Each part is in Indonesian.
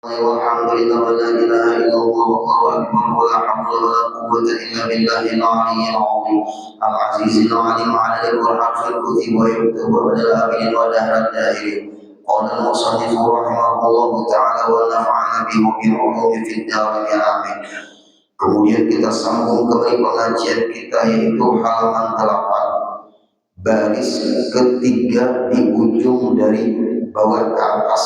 والحمد لله ولا إله إلا الله والله أكبر ولا حول ولا قوة إلا بالله العلي العظيم العزيز العليم على الحرف الكتب ويكتب بدل الآمين ودهر الداهرين. قال المصنف رحمه الله تعالى ونفعنا به بالعلوم في الدارين آمين. Kemudian kita sambung kembali pengajian kita, yaitu halaman 8 baris ketiga di ujung dari bawah ke atas.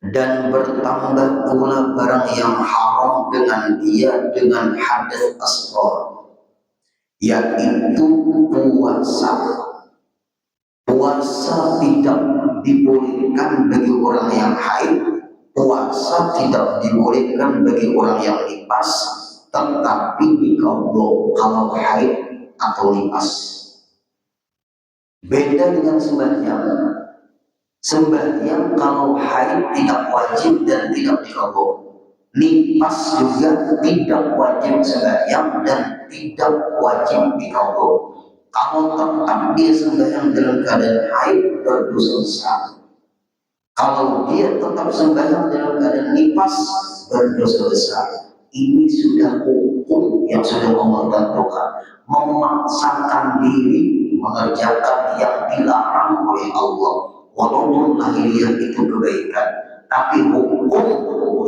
Dan bertambah pula barang yang haram dengan dia dengan hadas asghar, yaitu puasa. Puasa tidak dibolehkan bagi orang yang haid, puasa tidak dibolehkan bagi orang yang nifas, tetapi diqadha kalau haid atau nifas. Beda dengan sembahyang. Sembahyang kalau haid tidak wajib dan tidak diqadha. Nifas juga tidak wajib sembahyang dan tidak wajib diqadha. Kalau tetap dia sembahyang dalam keadaan haid, berdosa besar. Kalau dia tetap sembahyang dalam keadaan nifas, berdosa besar. Ini sudah hukum yang sudah Allah tentukan. Memaksakan diri mengerjakan yang dilarang oleh Allah. Walaupun lahiriah itu kebaikan, tapi hukum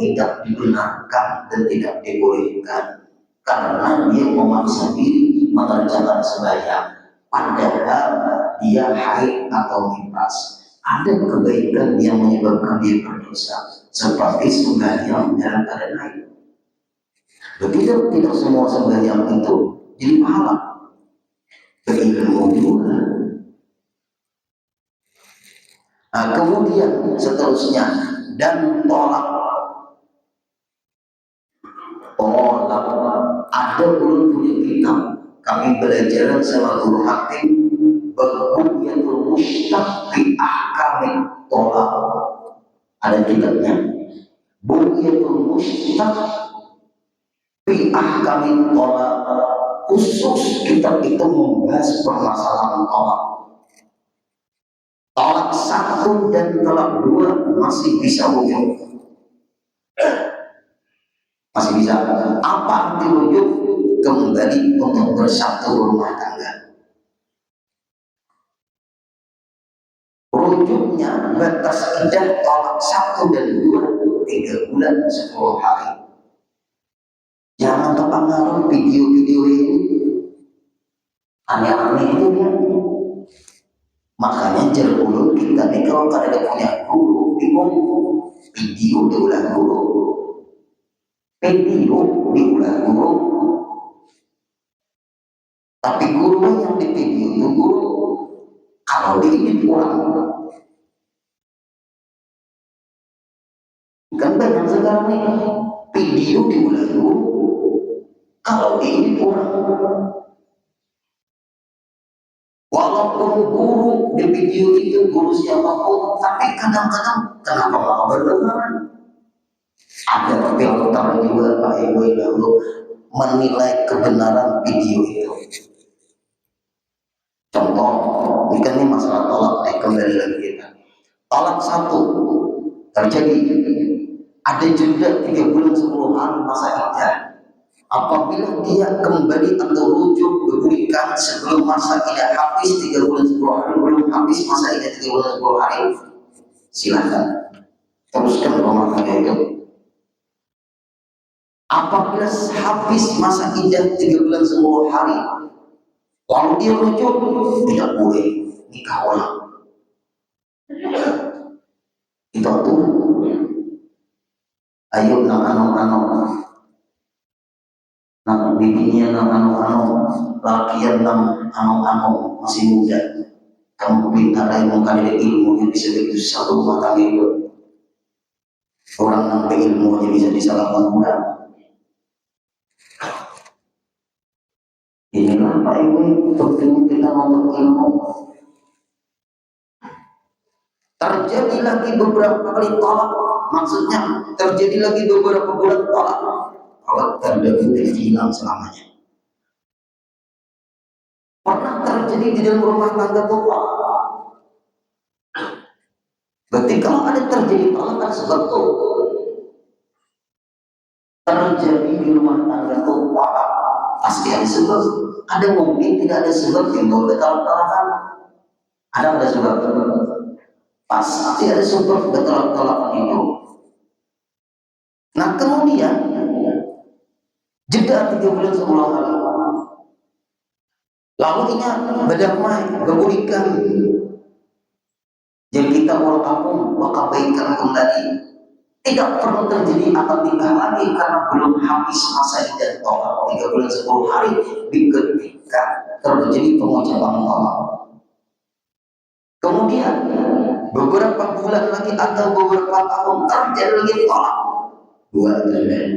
tidak dibenarkan dan tidak dibolehkan, karena dia memaksa diri mengerjakan sembahyang padahal dia haid atau nifas. Ada kebaikan yang menyebabkan dia berdosa, seperti sembahyang dalam keadaan haid. Begitu tidak semua sembahyang itu jadi pahala. Berilmu juga. Nah, kemudian seterusnya, dan tolak ada guru punya kitab, kami belajar sama guru Hatim Baghwiyatul Mushtaq fi Ahkami Tolak. Ada kitabnya Baghwiyatul Mushtaq fi Ahkami Tolak. Khusus kitab itu membahas permasalahan tolak. Tolak 1 dan tolak 2 masih bisa wujud. Masih bisa. Apa arti wujud? Kembali untuk bersatu rumah tangga. Rujuknya batas iddah tolak 1 dan 2 3 bulan 10 hari. Jangan terpengaruh video-video ini. Aneh-aneh itu ya. Makanya jerulun kita nih kalau kada punya guru bingung, video diulang guru, video diulang guru, tapi guru yang di video itu guru, kalau di pulang kan banyak sekarang nih video diulang guru, kalau di pulang. Walaupun guru di video itu guru siapapun, tapi kadang-kadang kenapa nggak berdengar? Ada filter juga Pak Ibu dahulu menilai kebenaran video itu. Contoh, ini kan ini masalah tolak, kembali lagi kita. Tolak 1 terjadi, ada jeda 3 bulan 10 hari masa iddah. Apabila dia kembali atau rujuk berikan sebelum masa iddah habis 3 bulan 10 hari, belum habis masa iddah 3 bulan 10 hari, silakan teruskan rumah tangga itu. Apabila habis masa iddah 3 bulan 10 hari, lalu dia rujuk, tidak boleh nikah ulang. Itu tuh. Ayo anu bibinya anu lakian anu masih muda, kamu pintar yang mengkaji ilmu yang bisa begitu satu rumah tangga itu. Orang nampak ilmunya bisa disalahgunakan. Inilah Pak Ibu, penting kita untuk ilmu. Terjadi lagi beberapa kali tolak, maksudnya terjadi lagi beberapa bulan tolak. Kalau terjadi hilang selamanya. Pernah terjadi di dalam rumah tangga Bapak. Berarti kalau ada terjadi tolak kan sebab tuh terjadi di rumah tangga tuh tolak pasti ada sebab. Ada mungkin tidak ada sebab timbul ketolak-tolakan. Ada sebab. Pasti ada sebab ketolak-tolakan itu. Nah kemudian jeda 3 bulan sebelum hari. Lalu ingat berdamai, berpulihkan. Jadi kita pulang kampung maka baikkan kembali. Tidak perlu terjadi akad nikah lagi karena belum habis masa iddah tolak 3 bulan 10 hari ketika terjadi pengucapan tolak. Kemudian beberapa bulan lagi atau beberapa tahun terjadi lagi tolak 2 bulan.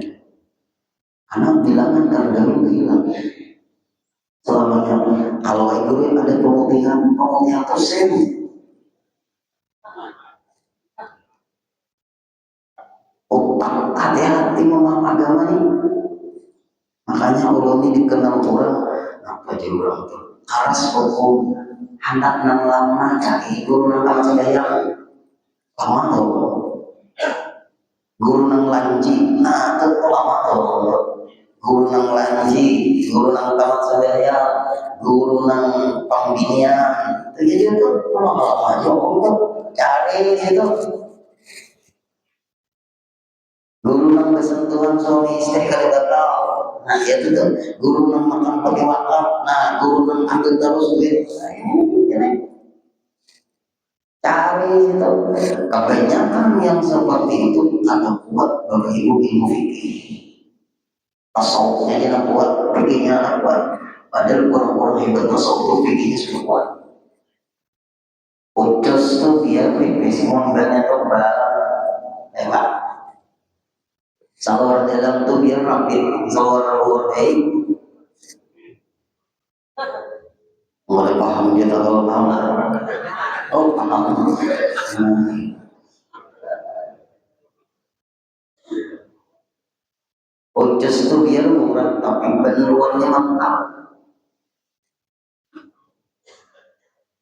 Anak bilangan terdahulu hilang. Selamanya kalau itu ada pemutihan persen. Hati-hati memaham agama ini. Makanya Allah ini dikenal orang apa aja orang itu karas hukum hendak nang lama cari guru nang lama saya lama tuh guru nang lanji nah itu lama tuh guru nang lanji guru nang tamat saya guru nang pembinian jadi itu lama-lama aja untuk cari itu guru nang bersentuhan suami istri kali batal. Nah itu tuh guru nang makan pakai wakaf. Nah guru nang ambil terus duit. Nah ini cari itu. Kebanyakan yang seperti itu ada kuat bapak ibu ilmu fikih. Tasawufnya jangan kuat, fikihnya jangan kuat. Padahal orang-orang hebat tasawuf fikihnya sudah kuat. Ucus tuh biar pipis mondanya tuh hebat. Salur dalam tuh biar rapid, salur luar mulai paham dia kalau paham oh paham Ucus tuh biar murah tapi ban luarnya mantap.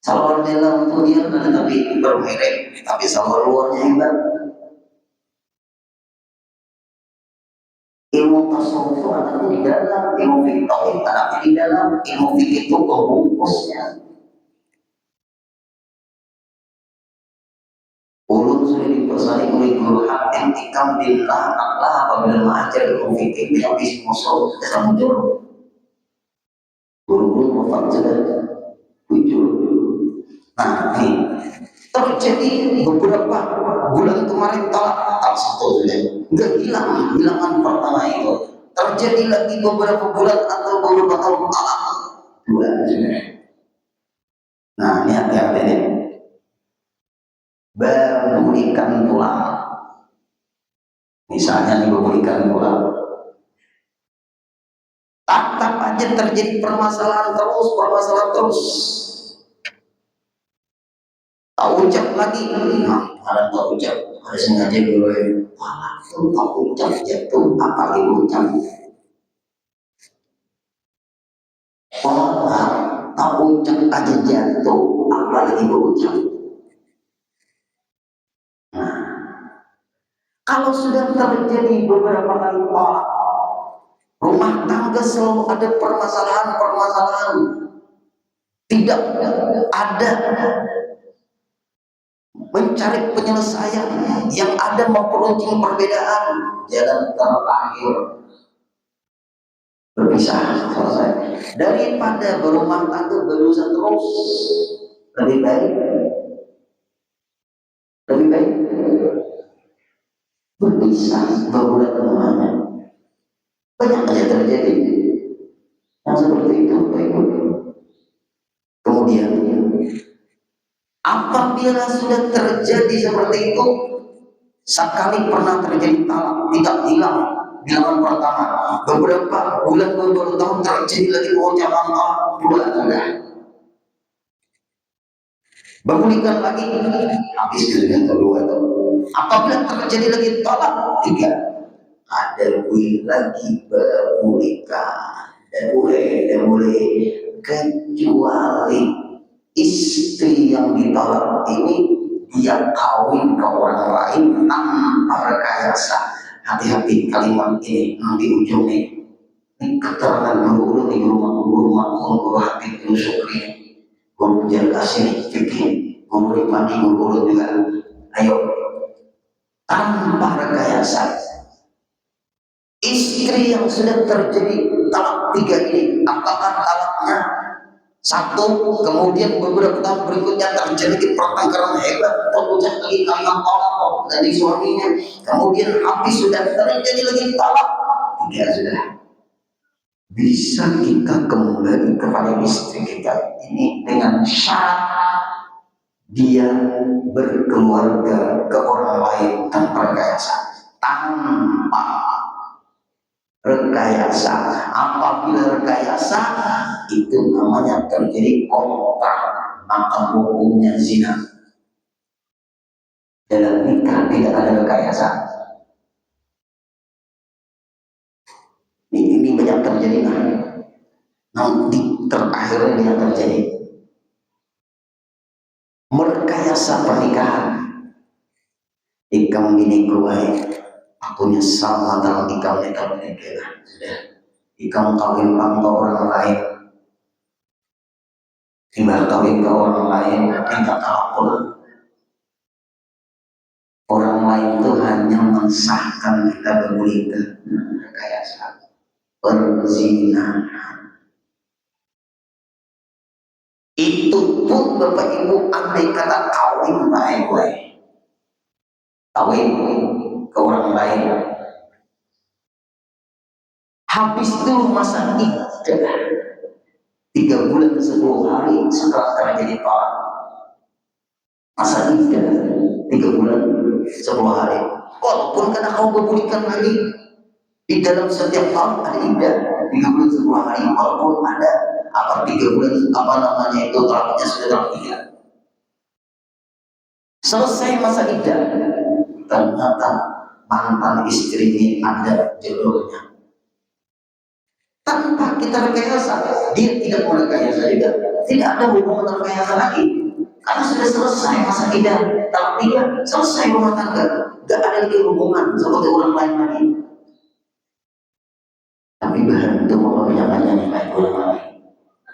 Salur dalam tuh dia tapi bermerek tapi salur luarnya hebat. Ilmu tasawuf itu anaknya di dalam, ilmu fikih tauhid anaknya di dalam, ilmu fikih itu pembungkusnya. Ulun sudah dipesani oleh guru hakim ikam billah Allah apabila mengajar ilmu fikih yang musuh tidak muncul. Guru-guru wafat sudah muncul. Nah ini terjadi beberapa bulan kemarin talak satu sudah nggak hilangan pertama itu terjadi lagi beberapa bulan atau beberapa tahun talak 2 sudah. Nah ini hati-hati ini berpulihkan pulang misalnya nih berpulihkan pulang tetap aja terjadi permasalahan terus tak ucap lagi ada tak ucap harus sengaja dulu tuh tak ucap jatuh apa lagi ucap tak ucap aja jatuh apa lagi ucap. Nah kalau sudah terjadi beberapa kali tolak rumah tangga selalu ada permasalahan tidak ada mencari penyelesaian yang ada memperuncing perbedaan jalan terakhir berpisah selesai daripada berumah tangga berusaha terus lebih baik berpisah berulang kemana banyak saja terjadi yang seperti itu kemudian apabila sudah terjadi seperti itu sekali pernah terjadi talak tidak hilang bilangan pertama beberapa tahun terjadi lagi pengucapan talak 2 sudah berpulihkan lagi habis dengan kedua itu apabila terjadi lagi talak 3 ada lagi berpulihkan dan boleh kecuali istri yang ditolak ini dia kawin ke orang lain tanpa rekayasa. Hati-hati kalimat ini di ujungnya. Ini keterangan guru nih, guru makmum, guru hati, guru sukri, guru jaga sini, fikih, guru pagi, guru juga. Ayo, tanpa rekayasa. Istri yang sudah terjadi talak 3 ini, apakah talaknya satu, kemudian beberapa tahun berikutnya terjadi pertengkaran hebat, terucap lagi kalimat tolak dari suaminya, kemudian habis sudah terjadi lagi talak, tidak sudah bisa kita kembali kepada istri kita ini dengan syarat dia berkeluarga ke orang lain tanpa rekayasa. Tanpa rekayasa, apabila rekayasa itu namanya terjadi kontrak, maka hukumnya zina. Dalam nikah tidak ada rekayasa. Ini banyak terjadi, nanti terakhirnya banyak terjadi merekayasa pernikahan. Ikam bini gue, aku nyesal antara ikam nikah sudah. Ikam kawin pangto orang lain, tiba kawin ke orang lain, tidak tahu. Orang lain itu hanya mensahkan kita bergulita, rekayasa, perzinahan. Itu pun Bapak Ibu andai kata kawin baik-baik, kawin ke orang lain, habis itu masa iddah 3 bulan 10 hari setelah terjadi talak, masa iddah 3 bulan 10 hari. Walaupun karena kau berbulikan lagi di dalam setiap tahun ada iddah 3 bulan 10 hari, walaupun ada 3 bulan itu talaknya sudah terlihat. Selesai masa iddah, ternyata mantan istri ini ada jodohnya. Tanpa kita rekayasa, dia tidak mau rekayasa juga, tidak ada hubungan rekayasa lagi. Karena sudah selesai masa iddah, talak 3, selesai rumah tangga, gak ada lagi hubungan seperti orang lain lagi. Tapi berhentu mengerjakannya nih kayak orang lain.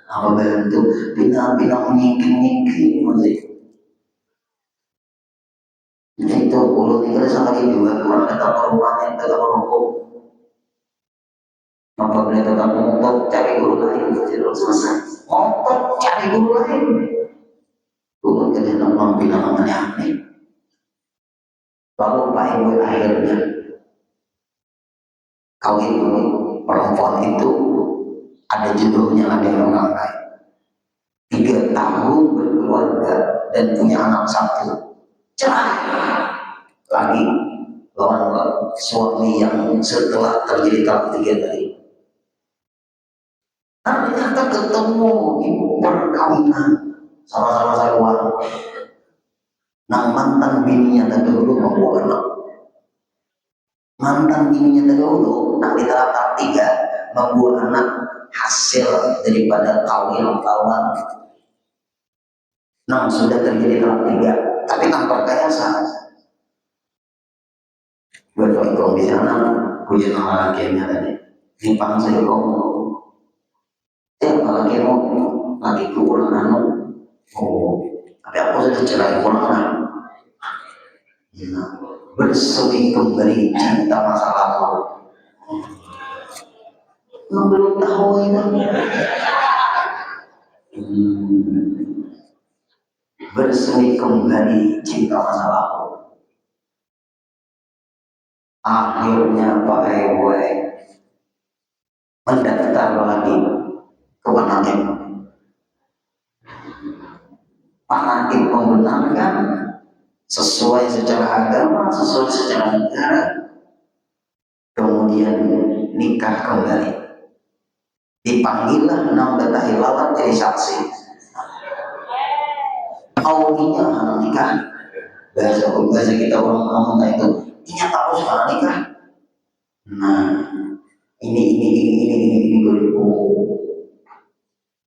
Apa berhentu? Bina menyingking masih. Jadi itu ulu tinggal sekali juga, orang datang ke rumahnya, datang ke hukum. Apabila tetap ngotot cari guru lain, selesai. Ngotot cari guru lain. Turun ke dalam pembinaan aneh-aneh. Lalu Pak Ibu akhirnya kawin perempuan itu ada jodohnya, ada yang orang lain. 3 tahun berkeluarga dan punya anak 1, cerai lagi lawan suami yang setelah terjadi talak 3 tadi. Ternyata ketemu di perkawinan sama-sama sarwan. Mantan bininya terdahulu membawa anak. Mantan bininya terdahulu di talak 3 membawa anak hasil daripada kawin lawan. Sudah terjadi talak 3, tapi tanpa rekayasa. Bapak kau di sana punya nama lakinya tadi. Simpang saya kau. Lagi mau lagi kurang tapi aku sudah cerai kurang berselingkuh dari cinta masa lalu. Belum tahu itu. Berselingkuh dari cinta masa lalu. Akhirnya Pak Ewe mendaftar lagi ke Pak Naim. Pak Naim membenarkan sesuai secara agama, sesuai secara negara. Kemudian nikah kembali. Dipanggillah 6 data hilawat jadi saksi. Audinya anak nikah. Bahasa kita orang ngomong itu, ini tahu sekarang nikah. Ini dulu.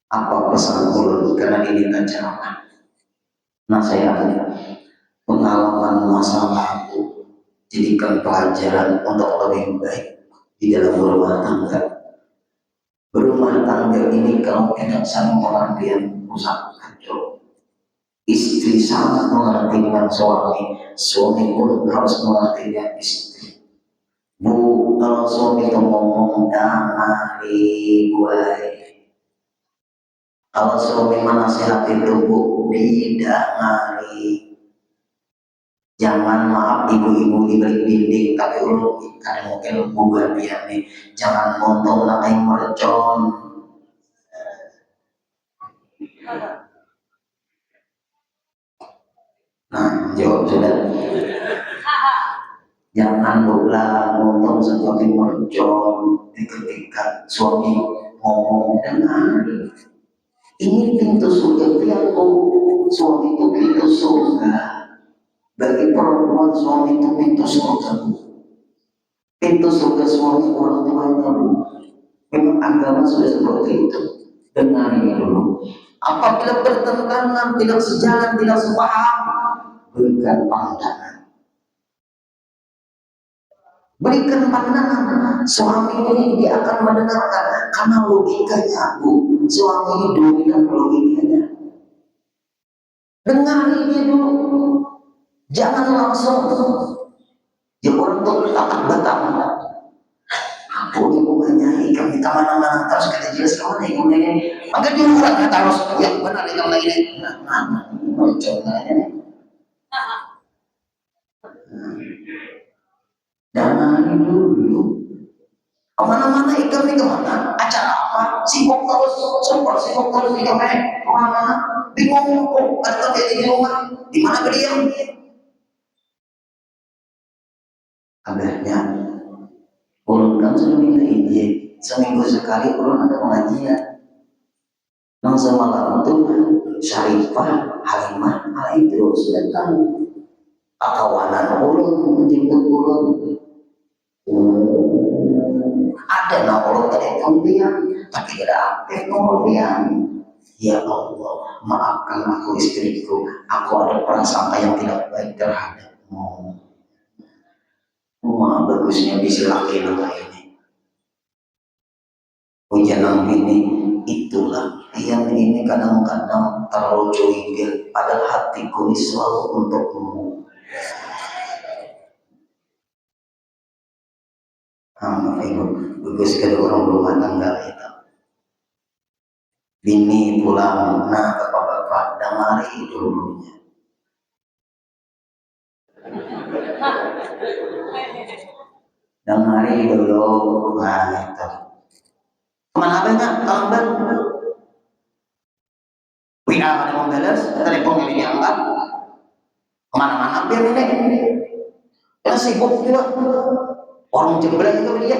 Apa pesan ulun karena diminta ceramah. Saya pengalaman masa lalu, jadikan pelajaran untuk lebih baik di dalam berumah tangga. Berumah tangga ini kalau tidak saling pengertian rusak kacau. Istri sangat mengerti dengan suami, suami pun harus mengerti dengan istri. Bu, kalau suami itu ngomong damai gue. Kalau suami menasihati itu bu, bidangari. Jangan maaf ibu-ibu diberi dinding, tapi ulun kadang mungkin bukan dia nih. Jangan montong nakai mercon. Nah, jawab sudah. Jangan lupa ngomong seperti mercon ketika suami ngomong dengan ini pintu surga tiapku. Suami itu pintu surga. Bagi perempuan suami itu pintu surga. Pintu surga suami orang tuanya bu. Memang agama sudah seperti itu. Dengar ini dulu. Apabila bertentangan, tidak sejalan, tidak sepaham, berikan pandangan. Berikan pandangan. Suami ini dia akan mendengarkan karena logikanya bu. Suami ini dominan logikanya. Dengar ini dulu. Jangan langsung ya orang tuh tatak batak. Aku ibu nyai kami mana-mana terus kita jelas kemana ibu ini. Maka dia bukan kata harus yang benar yang lain. Nah, contohnya. Jangan dulu. Kemana-mana ikan nih kemana? Acara apa? Sibuk terus, sibuk terus ikan kemana-mana. Bingung kok atau di rumah. Di mana berdiam? Kabarnya, ulun kan sudah minta izin. Seminggu sekali ulun ada pengajian. Nang semalam itu Syarifah, Halimah, itu sudah tahu. Kawanan ulun menjemput ulun. Ada nomor telepon dia, tapi tidak aktif nomor dia. Ya Allah, maafkan aku istriku. Aku ada prasangka yang tidak baik terhadapmu. Wah, bagusnya bisa laki nama ini. Hujan ini, itulah yang ini kadang-kadang terlalu curiga. Padahal hatiku ini selalu untukmu. Ibu, bagus kedua orang rumah tangga itu. Bini pulang, nah bapak-bapak damari dulunya. Damari dulu, nah itu. Kemana banyak kalamban? WA ada mau balas, telepon ini diangkat. Kemana-mana biar ini. Ya sibuk juga. Orang jembelan juga dia.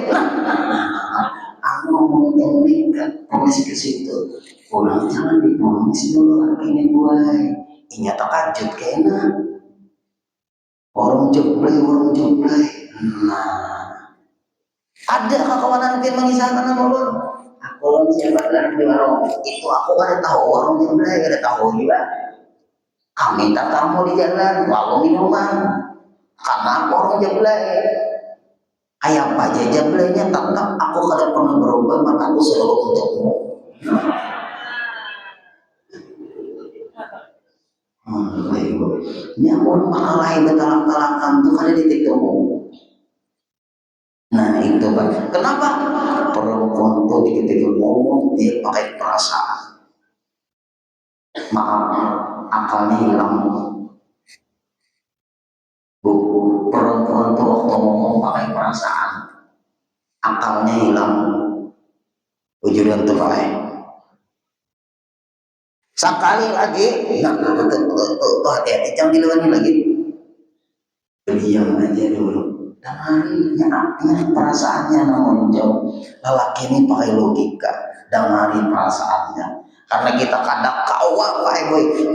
Aku mau mengikat promis ke situ. Pulang jangan dipromis dulu hari ini gue. Ini takajut kena. Orang jembelan. Nah, ada kawanan yang mengisahkan nama lu. Aku siapa lagi itu aku ada tahu orang jembelan ada tahu juga. Kami tak tamu di jalan, walau minuman. Karena orang jembelan. Ayam aja jembelannya tetap aku kada pernah berubah mataku selalu untukmu. Ini aku makalai betalak-talakan tuh kada ditikmu. Nah itu Pak. Kenapa? Perempuan tuh ketika ngomong dia pakai perasaan. Maaf, akalnya hilang. Bu, perempuan tuh waktu ngomong pakai perasaan, akalnya hilang. Ujudan tuh Pak. Sekali lagi, tuh hati-hati jangan dilakukan lagi. Diam aja dulu. Dan harinya perasaannya namun jauh. Lelaki ini pakai logika dan hari perasaannya. Karena kita kadang kawal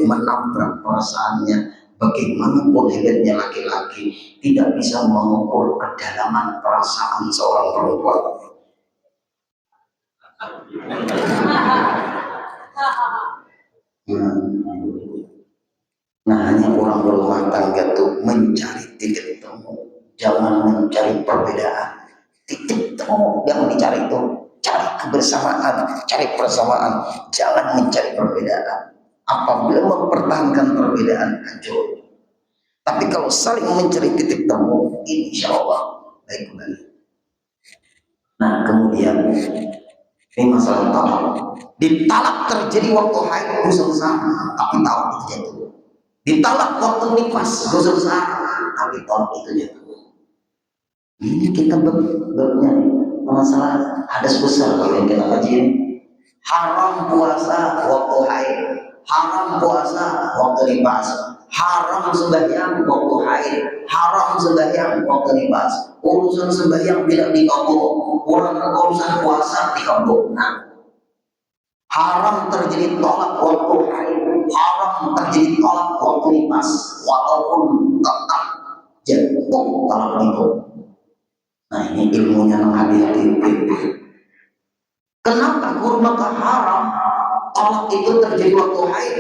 menabrak perasaannya. Bagaimanapun hebatnya laki-laki tidak bisa mengukur kedalaman perasaan seorang perempuan. Nah, hanya orang berumah tangga tuh mencari titik temu, jangan mencari perbedaan. Titik temu yang dicari itu cari kebersamaan, cari persamaan, jangan mencari perbedaan. Apabila mempertahankan perbedaan hancur. Tapi kalau saling mencari titik temu, insya Allah baik kembali. Nah, kemudian ini masalah talak. Ditalak terjadi waktu haid dosa besar, tapi talak itu jatuh. Ditalak waktu nifas dosa besar, tapi talak itu jatuh. Ini kita bernya masalah hadas besar kalau yang kita kaji. Haram puasa waktu haid, haram puasa waktu nifas, haram sembahyang waktu haid, haram sembahyang waktu nifas. Urusan sembahyang tidak dikabul, urusan puasa dikabul. Nah, haram terjadi tolak waktu haid, haram terjadi tolak waktu nifas, walaupun tetap jatuh talak itu. Nah, ini ilmunya yang hati-hati. Kenapa kurma haram tolak itu terjadi waktu haid?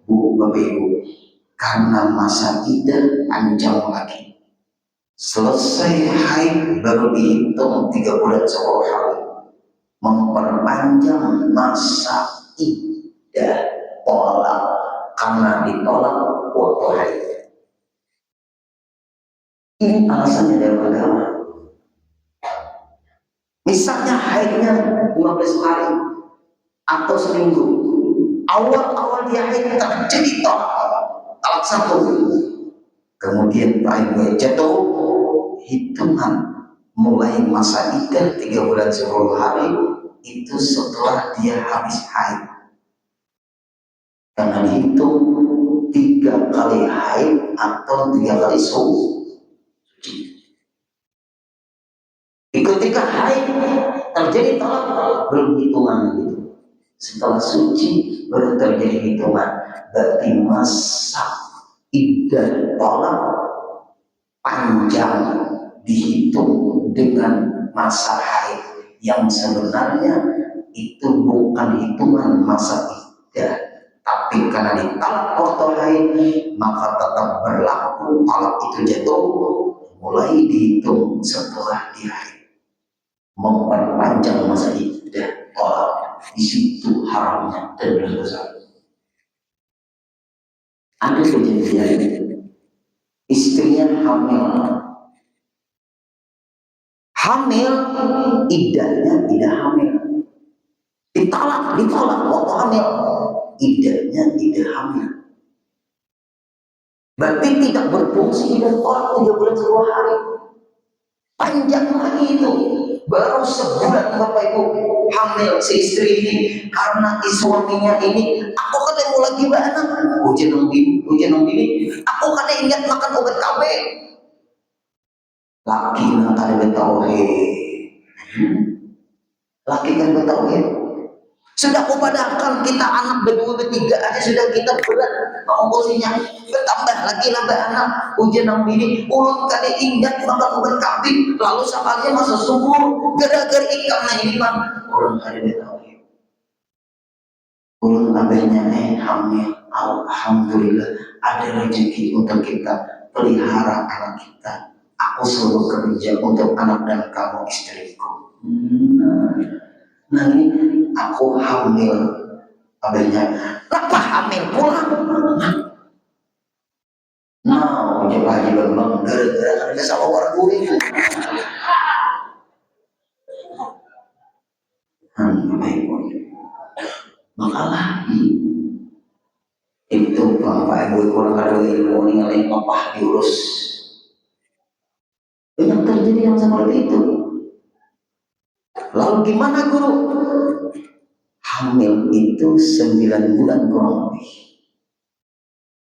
Bu, Bapak Ibu, karena masa iddah panjang lagi. Selesai haid baru dihitung 3 bulan 10 hari. Memperpanjang masa iddah tolak karena ditolak waktu haid. Ini alasannya dari agama. Misalnya haidnya 15 hari atau seminggu, awal dia haid terjadi talak 1, kemudian haidnya jatuh, hitungan mulai masa iddah 3 bulan 10 hari itu setelah dia habis haid, karena dihitung 3 kali haid atau 3 kali suci. Ketika haid terjadi talak belum hitungan gitu. Setelah suci baru terjadi hitungan. Berarti masa iddah talak panjang dihitung dengan masa haid yang sebenarnya itu bukan hitungan masa iddah, tapi karena ditalak waktu haid maka tetap berlaku talak itu jatuh mulai dihitung setelah di haid. Memperpanjang masa iddah tolak, di situ haramnya dan dosa. Ada kejadian istrinya hamil iddahnya tidak hamil, ditolak waktu hamil, iddahnya tidak hamil, berarti tidak berfungsi iddah tolak 3 bulan 10 hari, panjang lagi itu. Baru sebulan Bapak Ibu hamil si istri ini, karena suaminya ini aku ketemu lagi anak ujian nang bini aku kadang ingat makan obat KB laki nang kada betauhid, laki kan betauhid. Sudah aku padahkan kita anak berdua bertiga aja sudah kita berat mengongkosinya, bertambah lagi nambah anak ujian nang bini ulun kada ingat makan obat KB lalu sakalnya masa subur gara-gara ikan. Nah ini mah orang kada betauhid. Ulun abahnya hamil, alhamdulillah ada rezeki untuk kita pelihara anak kita. Aku selalu kerja untuk anak dan kamu istriku. Nah ini aku hamil, abahnya kenapa hamil pulang? Nah udah lagi bang gara-gara ada sama orang gue. Makalah itu bapak ibu kurang ada ilmu nih apa diurus. Banyak terjadi yang seperti itu. Lalu gimana guru? Hamil itu 9 bulan kurang lebih.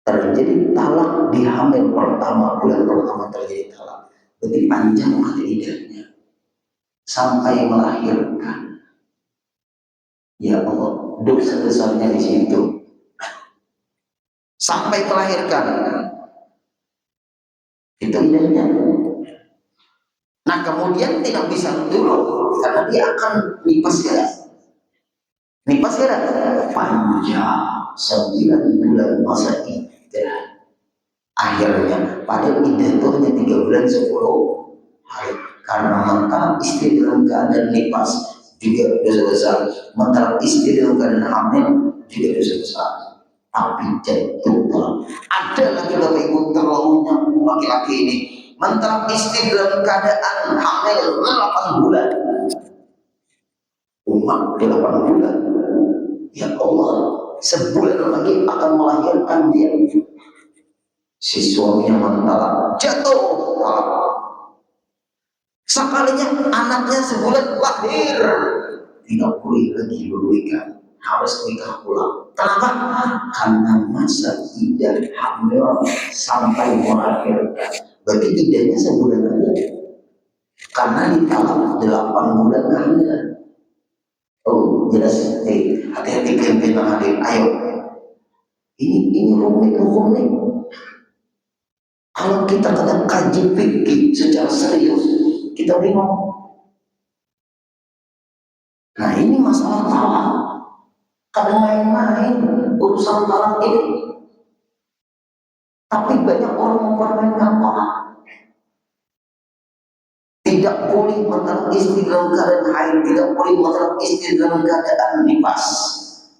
Terjadi talak di hamil pertama, bulan pertama terjadi talak. Berarti panjang masa iddahnya sampai melahirkan. Ya Allah, dosa besarnya di situ. Sampai melahirkan. Itu iddahnya. Nah kemudian tidak bisa dulu karena dia akan nifas ya. Nifas ya panjang 9 bulan masa iddah. iddah. Akhirnya pada iddah itu hanya 3 bulan 10 hari. Karena mental istri dalam keadaan nifas juga dosa besar, mental istri dalam keadaan hamil juga dosa besar. Tapi jatuh ada lagi Bapak Ibu terlalunya laki-laki ini mental istri dalam keadaan hamil 8 bulan. Umat 8 bulan. Ya Allah, sebulan lagi akan melahirkan dia. Si suami yang mentalak jatuh talak. Sekalinya anaknya sebulan lahir, tidak boleh lagi berbaikan, harus nikah ulang. Kenapa? Karena masa iddah hamil sampai melahirkan. Berarti iddahnya sebulan lagi. Karena ditalak 8 bulan kehamilan. Oh jelas, hati-hati pimpinan hadir. Ayo, ini rumit hukum nih. Kalau kita kadang kaji fikih secara serius, kita bingung. Nah ini masalah talak. Kadang main-main urusan talak ini. Tapi banyak orang mempermainkan talak. Tidak boleh mentalak istri dalam keadaan haid, tidak boleh mentalak istri dalam keadaan nifas,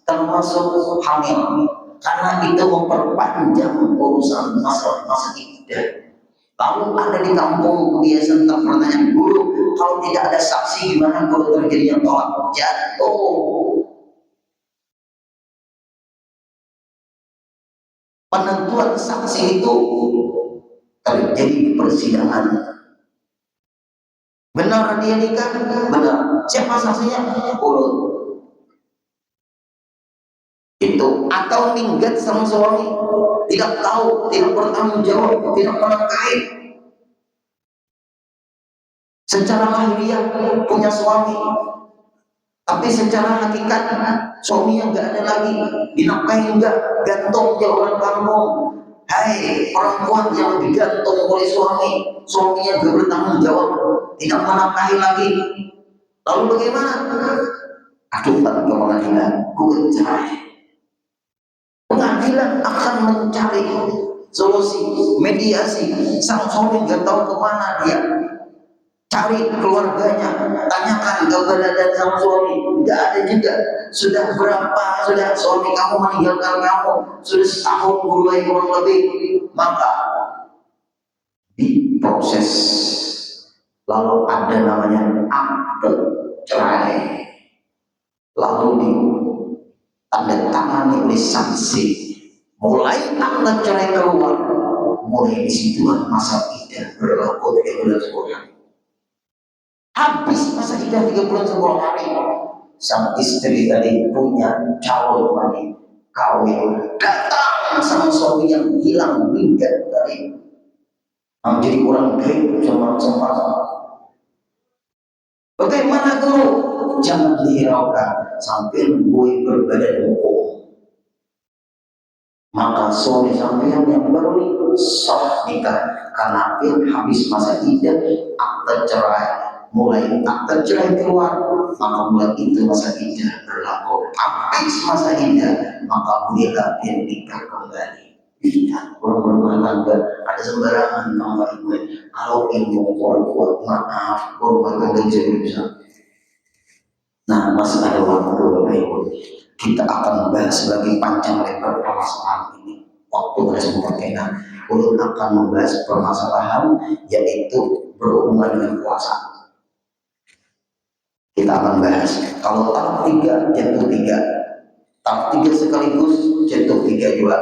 termasuk hamil. Karena itu memperpanjang urusan masa iddah. Lalu ada di kampung kebiasaan pertanyaan guru, kalau tidak ada saksi gimana guru terjadinya tolak? Jatuh. Penentuan saksi itu terjadi di persidangan. Benar dia nikah? Benar. Siapa saksinya? Guru. Itu atau minggat sama suami, tidak tahu, tidak bertanggung jawab, tidak pernah kait. Secara lahiriah punya suami, tapi secara hakikat suaminya nggak ada lagi, dinafkahi enggak, gantung dia orang kampung. Hai perempuan yang digantung oleh suami, suaminya nggak bertanggung jawab, tidak menafkahi lagi. Lalu bagaimana? Adukan ke pengadilan, gue cerai. Pengadilan akan mencari solusi, mediasi. Sang suami nggak tahu kemana dia. Cari keluarganya, tanyakan keberadaan sang suami. Tidak ada juga. Sudah berapa? Sudah suami kamu meninggalkan kamu? Sudah setahun kurang lebih. Maka diproses. Lalu ada namanya akte cerai. Lalu ditandatangani oleh saksi. Mulai akte cerai keluar, mulai disitulah masa iddah berlaku 3 bulan 10 hari. Habis masa iddah 3 bulan 10 hari, sang istri tadi punya calon lagi kawin, datang sama suami yang hilang minggat tadi, jadi kurang baik sama. Bagaimana guru? Jangan dihiraukan sampai gue berbadan hukum. Maka suami sampean yang baru sah nikah karena habis masa iddah akte cerai, mulai akte cerai keluar, maka mulai itu masa iddah berlaku. Habis masa iddah maka bolehlah dia nikah kembali. Tidak, orang berumah tangga ada sembarangan nama gue. Kalau ilmu orang kuat, maaf, rumah tangga bisa. Nah, masih ada waktu Bapak Ibu. Kita akan membahas sebagai panjang lebar permasalahan ini. Waktu harus memperkena. Ulun akan membahas permasalahan yaitu berhubungan dengan puasa. Kita akan bahas kalau tahap 3 jatuh 3, tahap 3 sekaligus jatuh 3 juga.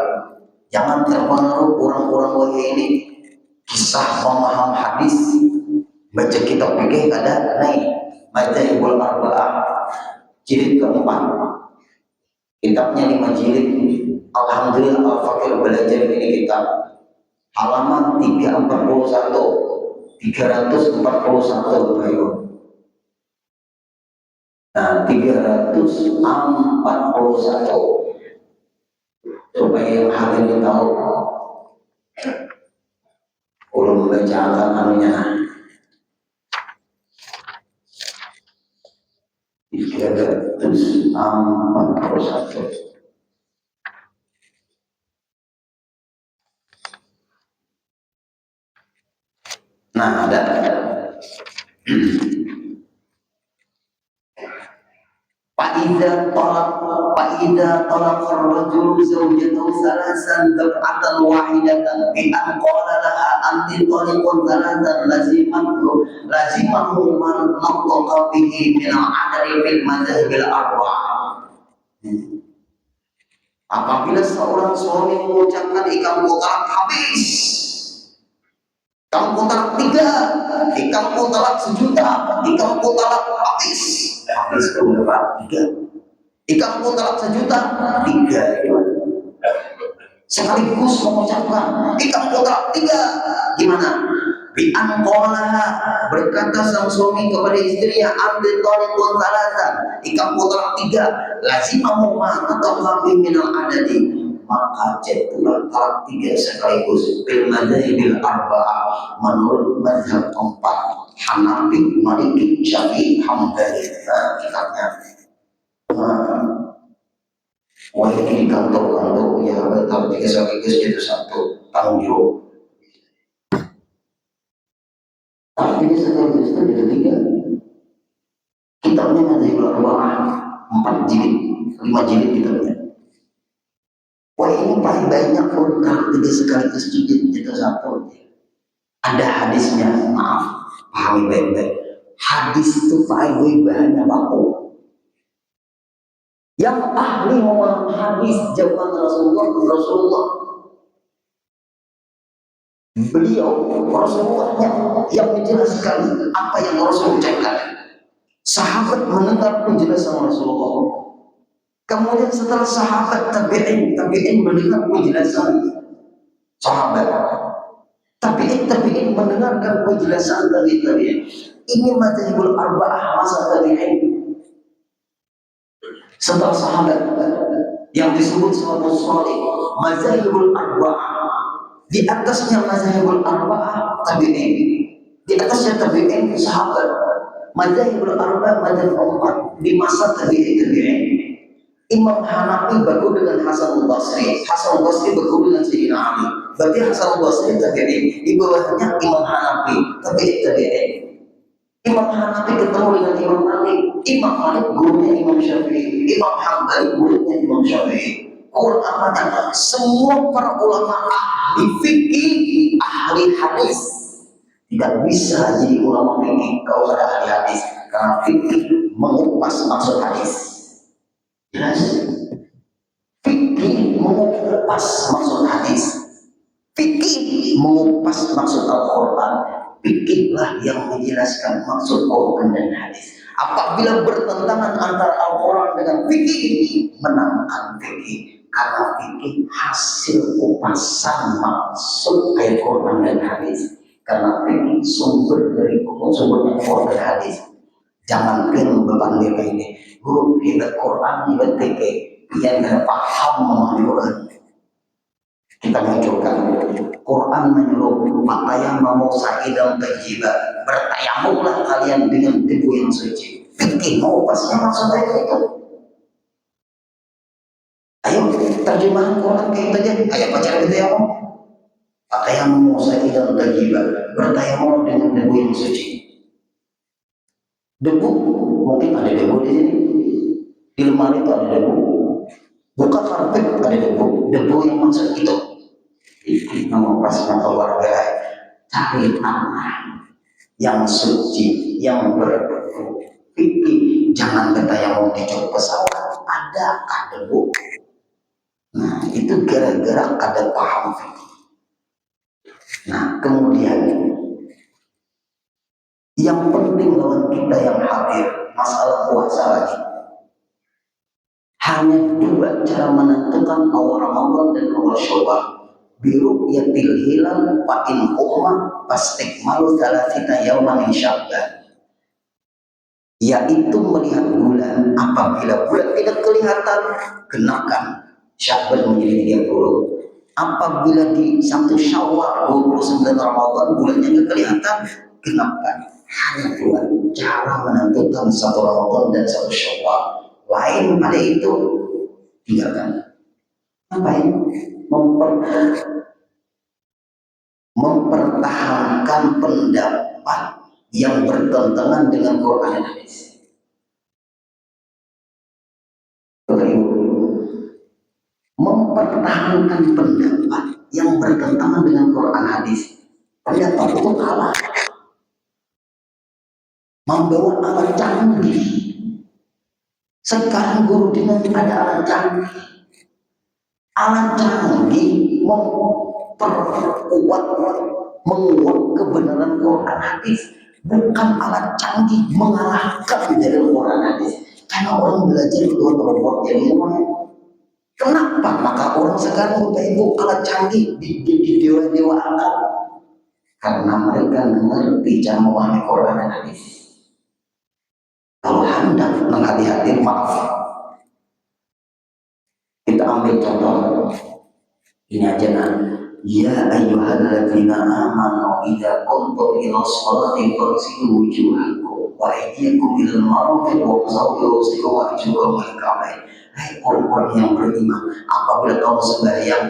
Jangan terpengaruh orang-orang wahai ini kisah pemaham hadis, baca kitab fikih ada naik Madzaibul Arba'ah jilid keempat, kitabnya 5 jilid. Alhamdulillah Al-Fakir belajar ini kitab halaman 341 Bapak Ibu. Nah 341 supaya yang hadir tahu kalau membacakan anunya 341 Nah, ada Fa'idha talaq ar-rajulu zawjatahu salasan dab'atan wahidatan bi an qala laha anti taliqun salasan lazimahu man nattaqa bihi min al-'adari fil madhahibil arba'ah. Apabila seorang suami mengucapkan kamu talak habis, kamu talak 3, kamu talak 1 juta, kamu talak habis itu berapa? 3. Kamu talak 1 juta, 3. Sekaligus mengucapkan kamu talak 3. Gimana? Bi an qalaha, berkata sang suami kepada istrinya, ambil talaqun salasan, kamu talak 3, lazimahu ma nataqabi minal adadi, maka jatuhlah talak 3 sekaligus bil madhahibil arba'ah, menurut mazhab 4, Hanafi, Maliki, Syafi'i, Hambali. Kitabnya wah ini kantor ya, betul 3 sekaligus itu 1 tanggung jawab. Tapi sekaligus itu jadi 3. Kitabnya Mazhabul Arba'ah 4 jilid, 5 jilid kitabnya. Wah ini paling banyak pun kalau 3 sekaligus jilid itu 1. Ada hadisnya, maaf, pahami baik-baik. Hadis itu paling bahannya baku. Yang ahli memahami hadis zaman Rasulullah. Beliau Rasulullah yang menjelaskan apa yang Rasul ucapkan. Sahabat mendengar penjelasan Rasulullah. Kemudian setelah sahabat tabi'in mendengar penjelasan sahabat. Tabi'in mendengarkan penjelasan tabi'in. Ini mazhabul arba'ah masa tabi'in. Setelah sahabat yang disebut sahabat salih, mazhabul arba'ah. Di atasnya mazhabul arba'ah tabi'in. Di atasnya tabi'in sahabat. Mazhabul arba'ah mazhab 4 di masa tabi'in. Imam Hanafi berguru dengan Hasan al-Basri. Hasan al-Basri berguru dengan Sayyidina Ali. Berarti Hasan al-Basri tabi'in. Di bawahnya Imam Hanafi tabi'in. Imam Hanafi ketemu dengan Imam Malik. Imam Malik gurunya Imam Syafi'i. Imam Hambali gurunya Imam Syafi'i. Quran semua para ulama ahli fikih, ahli hadis. Tidak bisa jadi ulama fikih kalau ada ahli hadis, karena fikih mengupas maksud hadis. Jelas? Fikih mengupas maksud hadis. Fikih mengupas maksud Al-Quran. Fikihlah yang menjelaskan maksud Quran dan hadis. Apabila bertentangan antara Al-Quran dengan fikih, menangkan fikih. Karena fikih hasil kupasan maksud ayat Quran dan hadis. Karena fikih sumbernya Quran dan hadis. Jangankan beban mereka ini, guru hebat Quran, hebat fikih, yang tidak paham memahami Quran. Kita munculkan Quran menyuruh fatayammamu sa'idan thayyiban, bertayamumlah kalian dengan debu yang suci. Fikih mau pasnya maksud ayat itu. Ayo terjemahan Quran kayak aja. Ayo baca gitu ya, fatayammamu sa'idan thayyiban, bertayamum dengan debu yang suci. Debu, mungkin ada debu di sini. Di lemari itu ada debu. Buka karpet ada debu. Debu yang maksud itu. Itu nama pasnya keluarga. Cari tanah yang suci, yang berdebu. Fikih, jangan kata yang mau dicoba pesawat. Adakah debu? Nah, itu gara-gara ada paham fikih. Nah, kemudian yang penting lawan kita yang hadir masalah puasa lagi. Hanya 2 cara menentukan awal Ramadan dan awal Syawal. Biru'yatil hilal fa in umma fastikmalu thalathina yawman min Sya'ban. Yaitu melihat bulan. Apabila bulan tidak kelihatan, genapkan Sya'ban menjadi 30. Apabila di 1 Syawal 29 Ramadan bulannya tidak kelihatan, genapkan. Hanya 2 cara menentukan 1 Ramadan dan 1 Syawal. Lain pada itu tinggalkan. Ngapain? Mempertahankan pendapat yang bertentangan dengan Quran dan hadis. Mempertahankan pendapat yang bertentangan dengan Quran hadis, pendapat itu kalah, membawa alat canggih. Sekarang guru dengan ada alat canggih, memperkuat, menguat kebenaran Quran hadis, bukan alat canggih mengalahkan dari Quran hadis. Karena orang belajar itu robot jadi kenapa maka orang sekarang udah itu alat canggih di dewa-dewa angkat? Karena mereka mengerti cara memahami Quran dan hadis. Kalau hendak menghati-hati, maaf, kita ambil contoh ini aja. Nah, ya ayyuhalladzina amanu idza qumtum ila sholati faghsilu wujuhakum wa aydiyakum ilal marafiq wamsahu bi ru'usikum wa arjulakum ilal ka'bayn. Hai orang-orang yang beriman, apabila kamu sembahyang,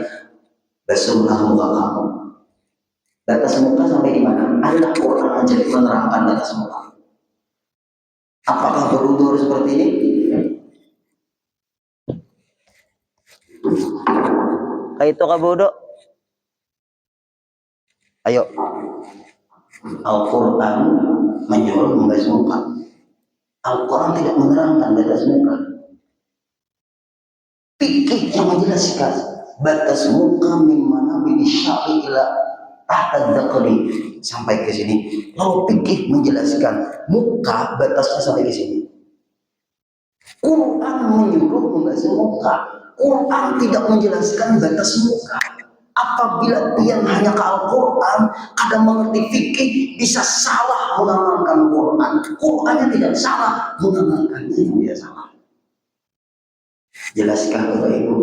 basuhlah muka kamu. Batas muka sampai di mana? Adalah Quran menjadi menerangkan batas muka. Apakah berwudu seperti ini? Kayak itu kabudo. Ayo. Al-Quran menyuruh membasuh muka. Al-Quran tidak menerangkan batas muka. Fikih yang menjelaskan batas muka mimana bisyari ila tahta dzaqri sampai ke sini. Lalu fikih menjelaskan muka batasnya sampai ke sini. Quran menyuruh membasuh muka. Quran tidak menjelaskan batas muka. Apabila dia hanya ke Al-Quran, kadang mengerti fikih, bisa salah mengamalkan Quran. Qurannya tidak salah, mengamalkannya yang dia salah. Jelaskan Bapak Ibu.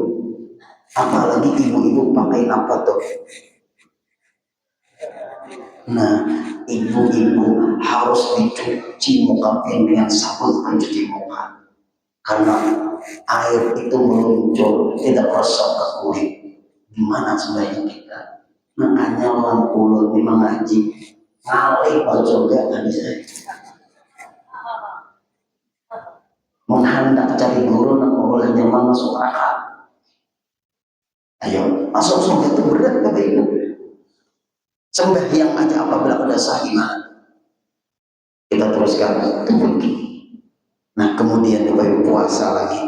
Apalagi ibu-ibu pakai apa tuh? Nah, ibu-ibu harus dicuci muka dengan sabun pencuci muka. Karena air itu meluncur, tidak resap ke kulit. Gimana sebenarnya kita? Makanya orang ulun di mengaji ngalih masuk surga tadi saya. Menghendak cari guru nak boleh nyaman masuk neraka. Ayo, masuk surga itu berat Bapak Ibu. Sembahyang aja apabila ada sah gimana? Kita teruskan. Nah kemudian Bapak Ibu puasa lagi.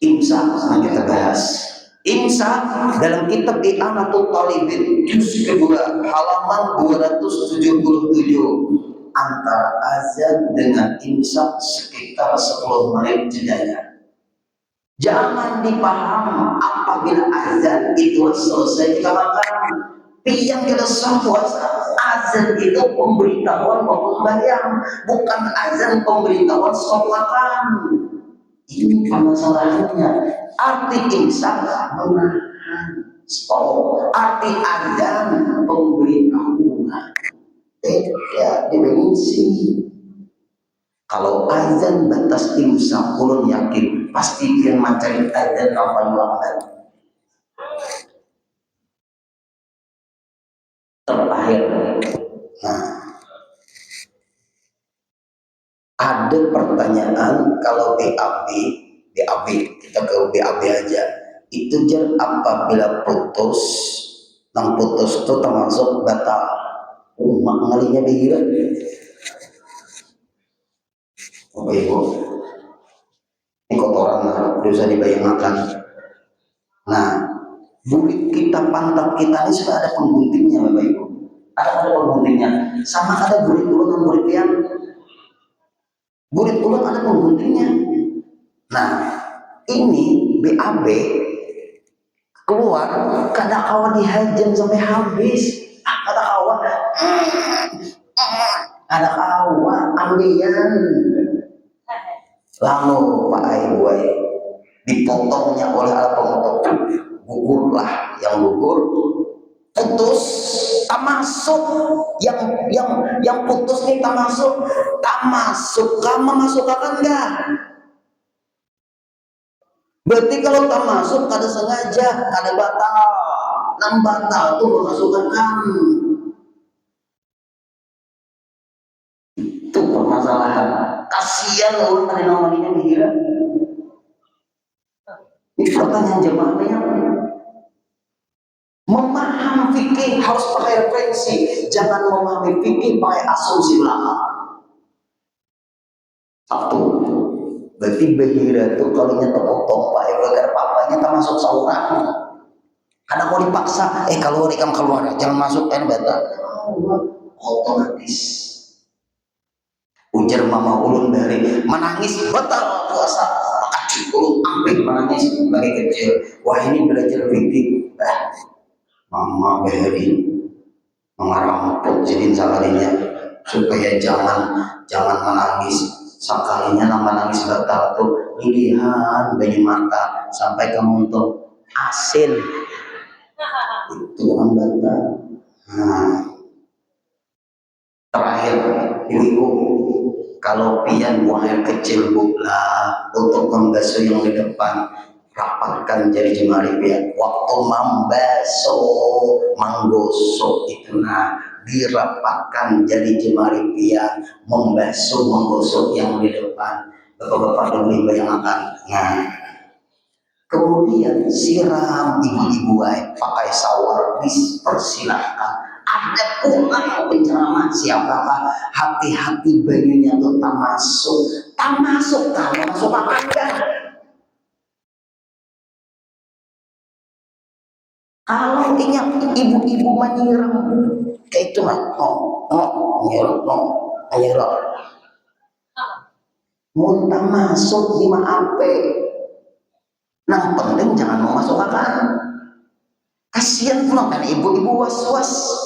Imsak, nah kita bahas. Imsak dalam kitab I'anatul Talibin juz kedua halaman 277 antara azan dengan imsak sekitar 10 menit jedanya. Jangan dipaham apabila azan itu selesai kita makan. Yang kita sah puasa, azan itu pemberitahuan waktu sembahyang, bukan azan pemberitahuan stop makan. Ini permasalahannya. Arti imsak menahan, stop. Arti azan pemberitahuan. Tidak dimensi. Kalau azan batas imsak, ulun yakin pasti dia mencari azan apa lambat. Terakhir, nah, ada pertanyaan kalau BAB kita ke BAB aja. Itu jar apabila putus, nang putus itu termasuk batal. Umat ngalinya dihira. Bapak Ibu, ini kotoran lah, dosa dibayangkan. Nah, bulit kita, pantat kita ini sudah ada pengguntingnya Bapak Ibu. Ada pengguntingnya. Sama ada bulit ulang dan bulit yang bulit ulang ada pengguntingnya. Nah, ini BAB keluar, kada kawan dihajar sampai habis. Kada kawan, kada kawan ambian. Lalu Pak Ibu dipotongnya oleh alat pemotong, gugurlah yang gugur, putus, tak masuk, yang putus nih tak masuk, kamu masuk akan enggak? Berarti kalau tak masuk kada sengaja, kada batal, nang batal tuh memasukkan kamu. permasalahan. Kasihan orang ada namanya mengira. Ini pertanyaan jemaah banyak. Memahami fikih harus pakai referensi, jangan memahami fikih pakai asumsi belaka. Satu, berarti bahira itu kalau nyetok Pak agar papanya termasuk sauran. Karena kalau dipaksa, kalau kamu keluar, jangan masuk kan batal. Otomatis. Ujar mama ulun dari menangis batal puasa. Maka ulun sampai menangis bagi kecil. Wah ini belajar fikih. Mama beri mengaramput jadi salarinya supaya jangan menangis. Sekalinya nama nangis batal tuh pilihan bayi mata sampai kamu untuk asin itu yang batal. Terakhir ibu kalau pian buang air kecil bu lah untuk membasuh yang di depan rapatkan jari jemari pian waktu menggosok itu dirapatkan jari jemari pian menggosok yang di depan. Bapak-bapak dan ibu yang akan kemudian siram ibu-ibu pakai shower persilahkan. Ada pula penceramah siapakah hati-hati bayinya itu tak masuk apa enggak. Kalau ingat ibu-ibu menyiram kayak itu menyiram muntah masuk di maape. Nah penting jangan mau masuk akal. Kasihan pula kan ibu-ibu was-was.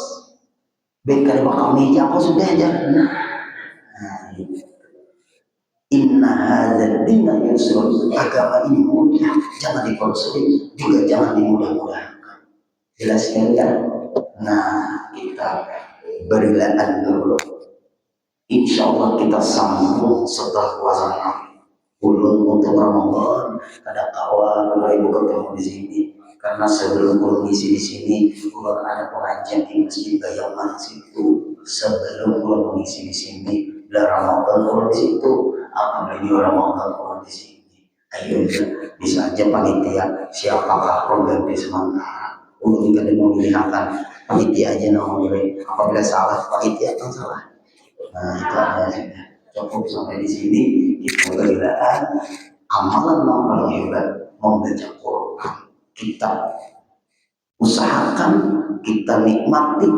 Bekal bakal meja apa sudah aja. Inna hadzal dina yusrun. Agama ini mudah, jangan dipersulit, juga jangan dimudah-mudahkan. Jelas ya? Nah, kita berilah dulu. Insya Allah kita sambung setelah puasa ulun untuk Ramadan. Ada awal ibu ketemu di sini. Karena sebelum ulun ngisi di sini, ulun ada pengajian di Masjid Bayaman situ. Sebelum ulun mengisi di sini, dari Ramadan ulun di situ. Apabila Ramadan ulun di sini. Ayo bisa aja panitia siapakah pengganti sementara. Ulun juga memilihkan panitia aja memilih. Apabila salah panitia akan salah. Nah itu aja sudah cukup sampai di sini. Kita berilaan amalan yang paling hebat membaca Quran. Kita usahakan, kita nikmati.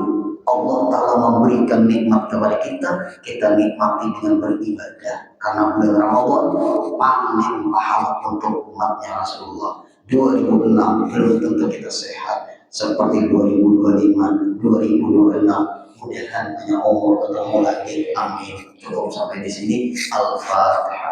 Allah Ta'ala memberikan nikmat kepada kita nikmati dengan beribadah. Karena bulan Ramadan paling pahala untuk umatnya Rasulullah. 2006 belum tentu kita sehat seperti 2025, 2026. Mudah-mudahan hanya umur ketemu lagi. Amin. Cukup sampai di sini. Al-Fatihah.